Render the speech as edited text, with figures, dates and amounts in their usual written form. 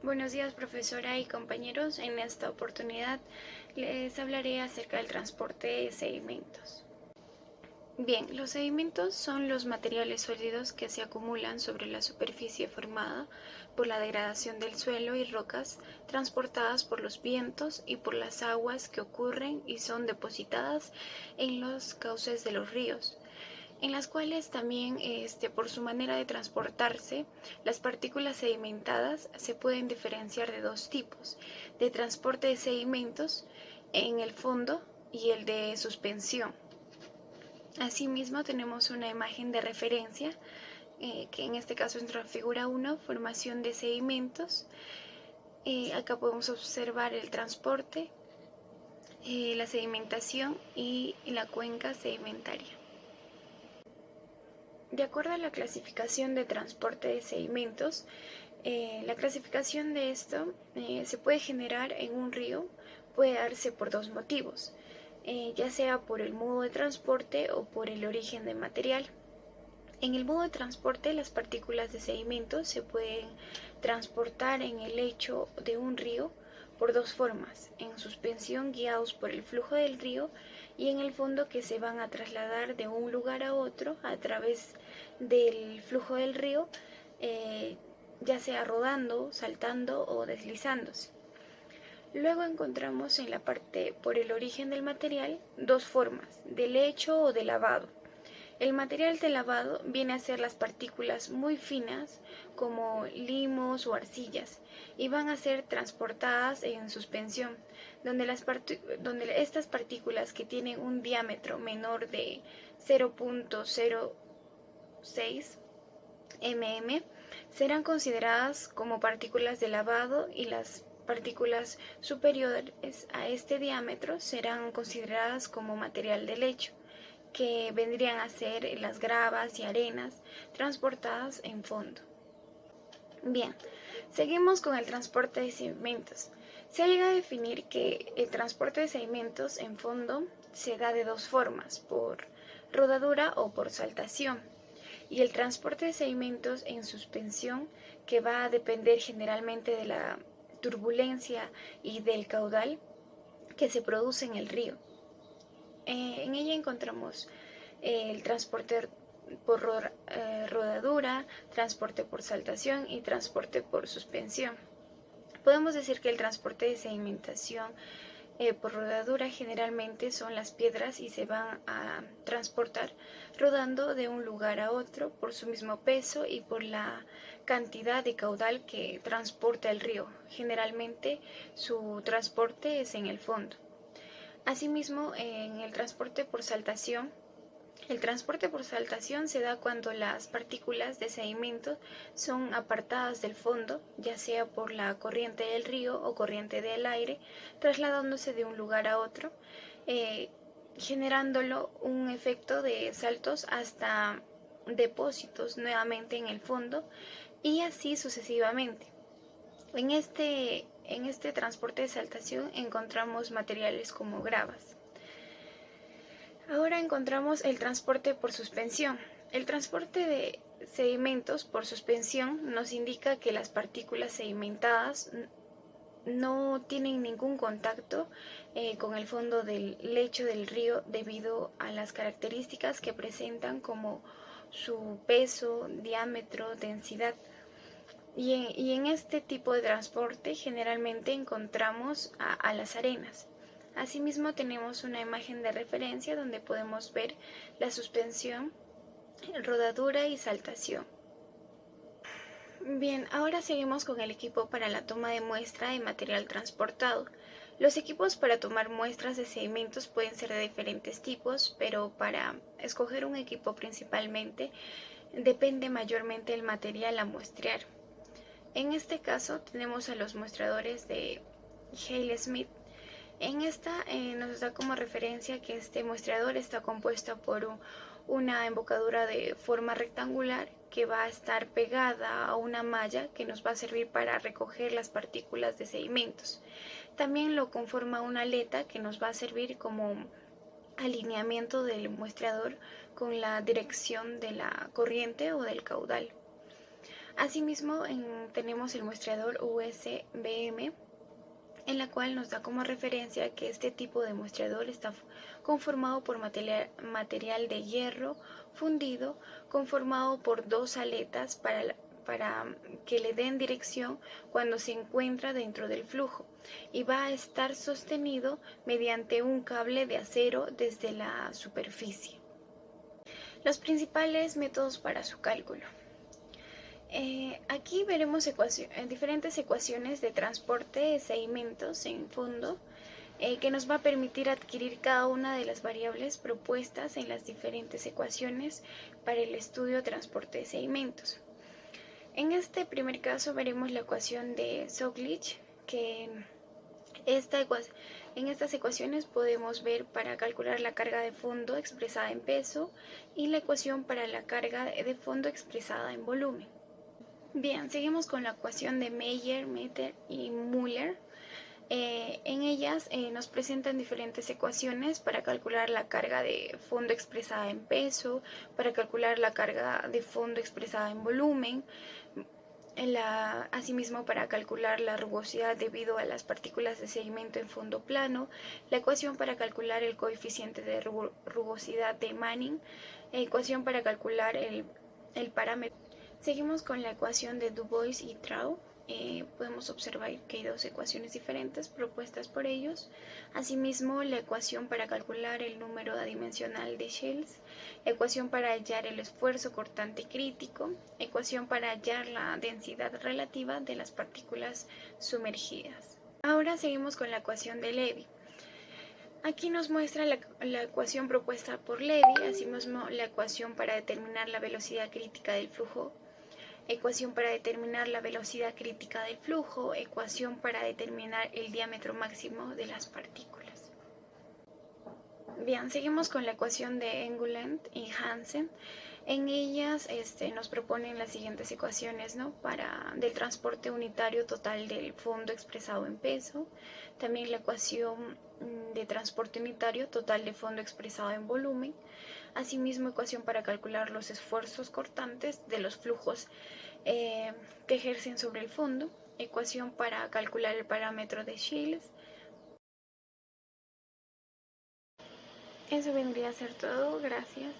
Buenos días, profesora y compañeros. En esta oportunidad les hablaré acerca del transporte de sedimentos. Bien, los sedimentos son los materiales sólidos que se acumulan sobre la superficie formada por la degradación del suelo y rocas transportadas por los vientos y por las aguas que ocurren y son depositadas en los cauces de los ríos, en las cuales también por su manera de transportarse, las partículas sedimentadas se pueden diferenciar de dos tipos: de transporte de sedimentos en el fondo y el de suspensión. Asimismo, tenemos una imagen de referencia, que en este caso es nuestra figura 1, formación de sedimentos. Acá podemos observar el transporte, la sedimentación y la cuenca sedimentaria. De acuerdo a la clasificación de transporte de sedimentos, la clasificación de esto se puede generar en un río, puede darse por dos motivos, ya sea por el modo de transporte o por el origen del material. En el modo de transporte, las partículas de sedimentos se pueden transportar en el lecho de un río por dos formas: en suspensión, guiados por el flujo del río, y en el fondo, que se van a trasladar de un lugar a otro a través del flujo del río, ya sea rodando, saltando o deslizándose. Luego encontramos en la parte por el origen del material dos formas: de lecho o de lavado. El material de lavado viene a ser las partículas muy finas, como limos o arcillas, y van a ser transportadas en suspensión, donde estas partículas, que tienen un diámetro menor de 0.06 mm, serán consideradas como partículas de lavado, y las partículas superiores a este diámetro serán consideradas como material de lecho, que vendrían a ser las gravas y arenas transportadas en fondo. Bien, seguimos con el transporte de sedimentos. Se llega a definir que el transporte de sedimentos en fondo se da de dos formas: por rodadura o por saltación, y el transporte de sedimentos en suspensión, que va a depender generalmente de la turbulencia y del caudal que se produce en el río. En ella encontramos el transporte por rodadura, transporte por saltación y transporte por suspensión. Podemos decir que el transporte de sedimentación por rodadura generalmente son las piedras, y se van a transportar rodando de un lugar a otro por su mismo peso y por la cantidad de caudal que transporta el río. Generalmente su transporte es en el fondo. Asimismo, en el transporte por saltación, el transporte por saltación se da cuando las partículas de sedimento son apartadas del fondo, ya sea por la corriente del río o corriente del aire, trasladándose de un lugar a otro, eh, generándolo un efecto de saltos hasta depósitos nuevamente en el fondo, y así sucesivamente. En este transporte de saltación encontramos materiales como gravas. Ahora encontramos el transporte por suspensión. El transporte de sedimentos por suspensión nos indica que las partículas sedimentadas no tienen ningún contacto con el fondo del lecho del río, debido a las características que presentan, como su peso, diámetro, densidad. Y en este tipo de transporte generalmente encontramos a las arenas. Asimismo, tenemos una imagen de referencia donde podemos ver la suspensión, rodadura y saltación. Bien, ahora seguimos con el equipo para la toma de muestra de material transportado. Los equipos para tomar muestras de sedimentos pueden ser de diferentes tipos, pero para escoger un equipo principalmente depende mayormente del material a muestrear. En este caso tenemos a los muestradores de Hale Smith. En esta nos da como referencia que este muestrador está compuesto por una embocadura de forma rectangular, que va a estar pegada a una malla que nos va a servir para recoger las partículas de sedimentos. También lo conforma una aleta que nos va a servir como alineamiento del muestrador con la dirección de la corriente o del caudal. Asimismo, tenemos el muestreador USBM, en la cual nos da como referencia que este tipo de muestreador está conformado por material de hierro fundido, conformado por dos aletas para que le den dirección cuando se encuentra dentro del flujo, y va a estar sostenido mediante un cable de acero desde la superficie. Los principales métodos para su cálculo. Aquí veremos diferentes ecuaciones de transporte de sedimentos en fondo, que nos va a permitir adquirir cada una de las variables propuestas en las diferentes ecuaciones para el estudio de transporte de sedimentos. En este primer caso veremos la ecuación de Soglic, que en estas ecuaciones podemos ver para calcular la carga de fondo expresada en peso y la ecuación para la carga de fondo expresada en volumen. Bien, seguimos con la ecuación de Meyer, Meter y Müller. En ellas nos presentan diferentes ecuaciones para calcular la carga de fondo expresada en peso, para calcular la carga de fondo expresada en volumen, asimismo para calcular la rugosidad debido a las partículas de sedimento en fondo plano, la ecuación para calcular el coeficiente de rugosidad de Manning, ecuación para calcular el parámetro. Seguimos con la ecuación de Du Bois y Trau. Podemos observar que hay dos ecuaciones diferentes propuestas por ellos. Asimismo, la ecuación para calcular el número adimensional de Schills, ecuación para hallar el esfuerzo cortante crítico, ecuación para hallar la densidad relativa de las partículas sumergidas. Ahora seguimos con la ecuación de Levy. Aquí nos muestra la ecuación propuesta por Levy, asimismo la ecuación para determinar la velocidad crítica del flujo, ecuación para determinar la velocidad crítica del flujo, ecuación para determinar el diámetro máximo de las partículas. Bien, seguimos con la ecuación de Enguland y Hansen. En ellas nos proponen las siguientes ecuaciones, ¿no? Del transporte unitario total del fondo expresado en peso, también la ecuación de transporte unitario total de fondo expresado en volumen, asimismo ecuación para calcular los esfuerzos cortantes de los flujos que ejercen sobre el fondo, ecuación para calcular el parámetro de Schills. Eso vendría a ser todo, gracias.